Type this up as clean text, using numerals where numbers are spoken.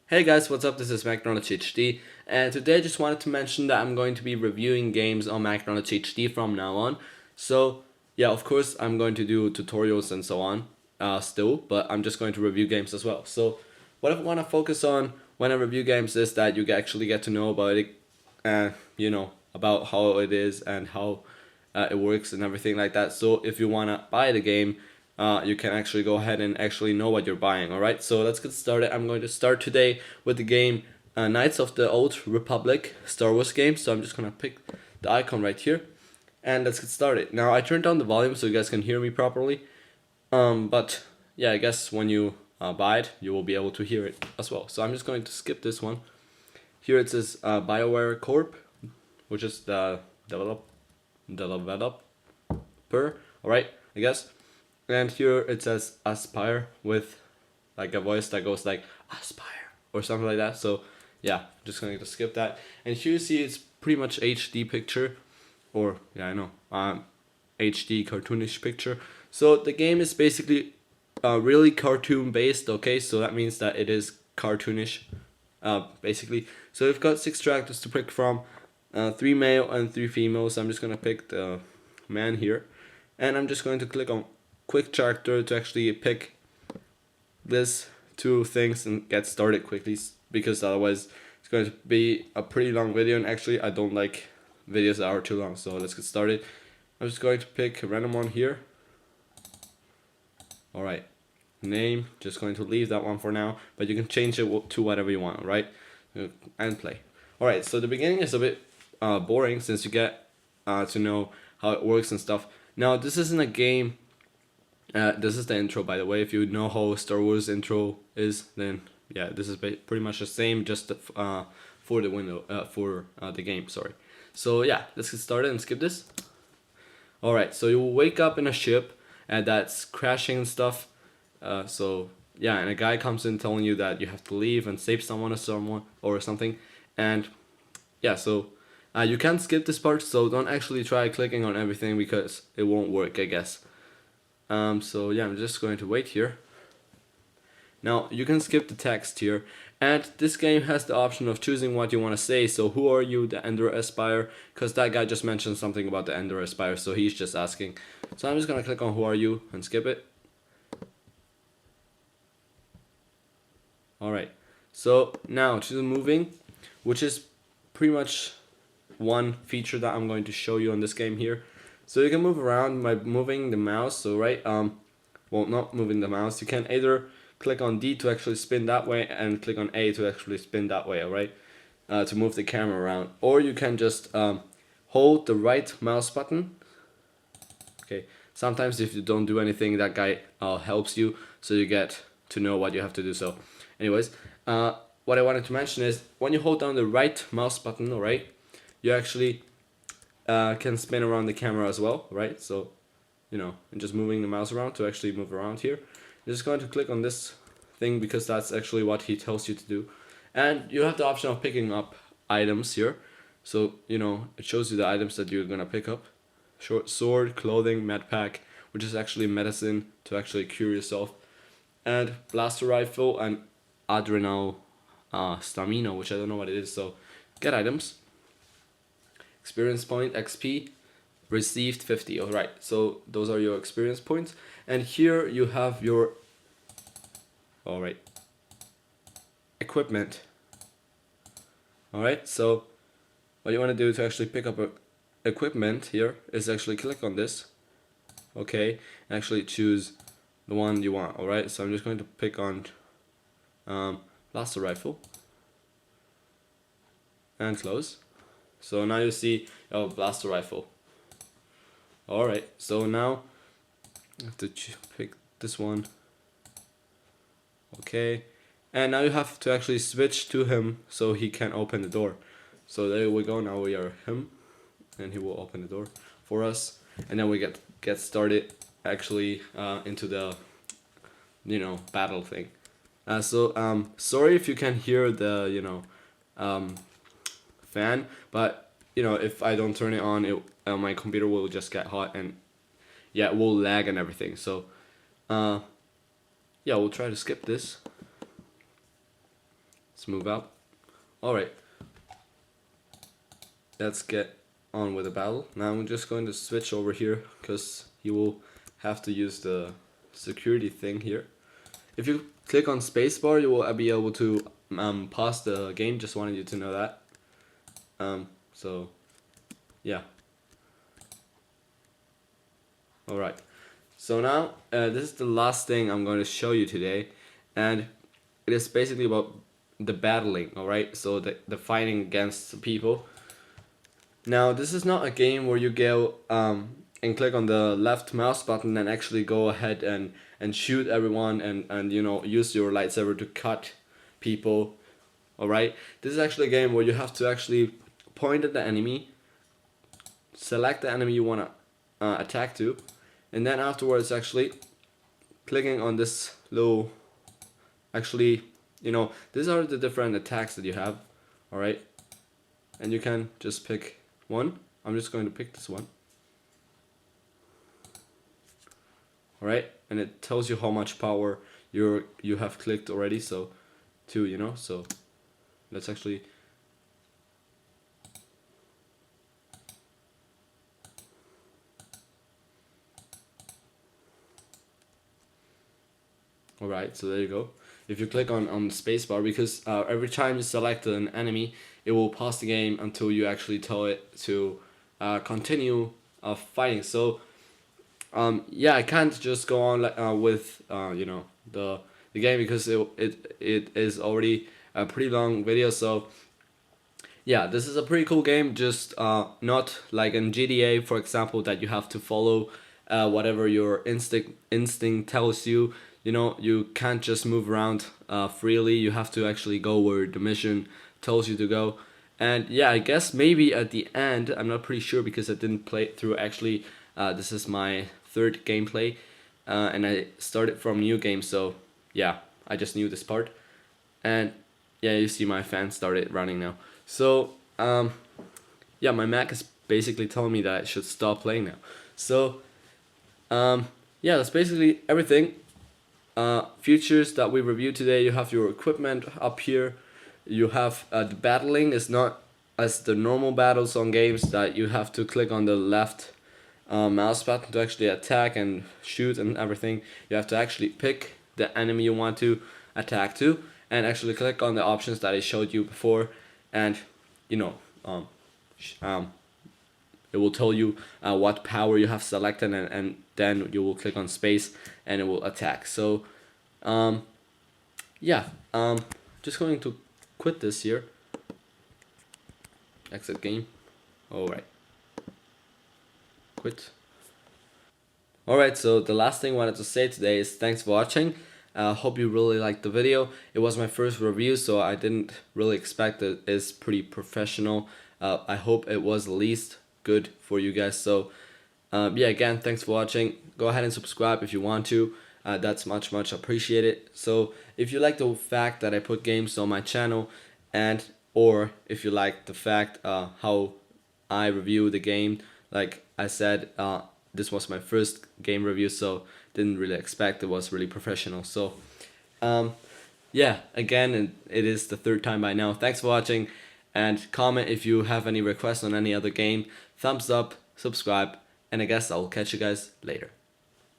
Hey guys, what's up? This is McDonald's HD, and today I just wanted to mention that I'm going to be reviewing games on McDonald's HD from now on. So, yeah, of course, I'm going to do tutorials and so on still, but I'm just going to review games as well. So, what I want to focus on when I review games is that you actually get to know about it, about how it is and how it works and everything like that. So, if you want to buy the game, you can actually go ahead and actually know what you're buying. All right, so let's get started. I'm going to start today with the game Knights of the Old Republic Star Wars game. So I'm just gonna pick the icon right here, and let's get started. Now I turned down the volume so you guys can hear me properly. But yeah, I guess when you buy it, you will be able to hear it as well. So I'm just going to skip this one. Here it says BioWare Corp, which is the developer. All right, I guess. And here it says Aspire with like a voice that goes like Aspire or something like that. So yeah, just going to skip that. And here you see it's pretty much HD picture, or yeah, I know, HD cartoonish picture. So the game is basically really cartoon based. Okay, so that means that it is cartoonish, basically. So we've got 6 characters to pick from, 3 male and 3 females. So I'm just gonna pick the man here, and I'm just going to click on quick character to actually pick this two things and get started quickly, because otherwise it's going to be a pretty long video, and actually I don't like videos that are too long. So let's get started. I'm just going to pick a random one here. Alright, name, just going to leave that one for now, but you can change it to whatever you want. Right, and play. Alright, so the beginning is a bit boring since you get to know how it works and stuff. Now this isn't a game. This is the intro, by the way. If you know how Star Wars intro is, then yeah, this is pretty much the same, just for the window, for the game. Sorry. So yeah, let's get started and skip this. All right. So you will wake up in a ship, and that's crashing and stuff. So yeah, and a guy comes in telling you that you have to leave and save someone or something, and yeah, so. You can skip this part, so don't actually try clicking on everything because it won't work, I guess. So yeah, I'm just going to wait here. Now you can skip the text here, and this game has the option of choosing what you want to say. So who are you, the Ender Aspire? Because that guy just mentioned something about the Ender Aspire, so he's just asking. So I'm just gonna click on who are you and skip it. Alright, so now to the moving, which is pretty much one feature that I'm going to show you on this game here. So you can move around by moving the mouse. So right, well, not moving the mouse. You can either click on D to actually spin that way and click on A to actually spin that way. All right, to move the camera around, or you can just hold the right mouse button. Okay. Sometimes if you don't do anything, that guy helps you, so you get to know what you have to do. So, anyways, what I wanted to mention is when you hold down the right mouse button, all right, you actually can spin around the camera as well, right? So, and just moving the mouse around to actually move around here. You're just going to click on this thing because that's actually what he tells you to do. And you have the option of picking up items here. So, it shows you the items that you're going to pick up. Short sword, clothing, med pack, which is actually medicine to actually cure yourself. And blaster rifle and adrenal stamina, which I don't know what it is. So, get items. Experience point, XP, received 50. Alright, so those are your experience points. And here you have your equipment. Alright, so what you want to do to actually pick up equipment here is actually click on this. Okay, and actually choose the one you want. Alright, so I'm just going to pick on blaster rifle and close. So now you see blaster rifle. Alright, so now I have to pick this one. Okay, and now you have to actually switch to him so he can open the door. So there we go, now we are him, and he will open the door for us. And then we get started actually into the battle thing. Sorry if you can hear the fan, but if I don't turn it on, my computer will just get hot, and yeah, it will lag and everything. So yeah, we'll try to skip this. It's Let's move up. Alright. Let's get on with the battle. Now I'm just going to switch over here because you will have to use the security thing here. If you click on spacebar, you will be able to pause the game. Just wanted you to know that. So yeah. Alright. So now this is the last thing I'm going to show you today, and it is basically about the battling. Alright, so the fighting against people. Now this is not a game where you go and click on the left mouse button and actually go ahead and shoot everyone and you know, use your lightsaber to cut people. Alright, this is actually a game where you have to actually point at the enemy, select the enemy you want to attack to, and then afterwards actually clicking on this little, actually, you know, these are the different attacks that you have. Alright, and you can just pick one. I'm just going to pick this one. Alright, and it tells you how much power you have clicked already, so 2, you know, so let's actually Alright, so there you go. If you click on the spacebar, because every time you select an enemy, it will pause the game until you actually tell it to continue fighting. So yeah, I can't just go on with you know, the game, because it is already a pretty long video. So yeah, this is a pretty cool game. Just not like in GTA, for example, that you have to follow whatever your instinct tells you. You know, you can't just move around freely. You have to actually go where the mission tells you to go. And yeah, I guess maybe at the end, I'm not pretty sure because I didn't play it through. Actually, this is my 3rd gameplay, and I started from new game. So yeah, I just knew this part. And yeah, you see my fan started running now. So yeah, my Mac is basically telling me that I should stop playing now. So yeah, that's basically everything. Features that we reviewed today: you have your equipment up here. You have the battling is not as the normal battles on games that you have to click on the left mouse button to actually attack and shoot and everything. You have to actually pick the enemy you want to attack to and actually click on the options that I showed you before, and you know, it will tell you what power you have selected, and then you will click on space and it will attack. So yeah, just going to quit this here. Exit game. Alright. Quit. Alright, so the last thing I wanted to say today is thanks for watching. Hope you really liked the video. It was my first review, so I didn't really expect it. It's pretty professional. I hope it was at least good for you guys. So yeah, again, thanks for watching. Go ahead and subscribe if you want to. That's much appreciated. So if you like the fact that I put games on my channel, and or if you like the fact how I review the game, like I said, this was my first game review, so didn't really expect it was really professional. So yeah, again, it is the 3rd time by now. Thanks for watching, and comment if you have any requests on any other game. Thumbs up, subscribe, and I guess I'll catch you guys later.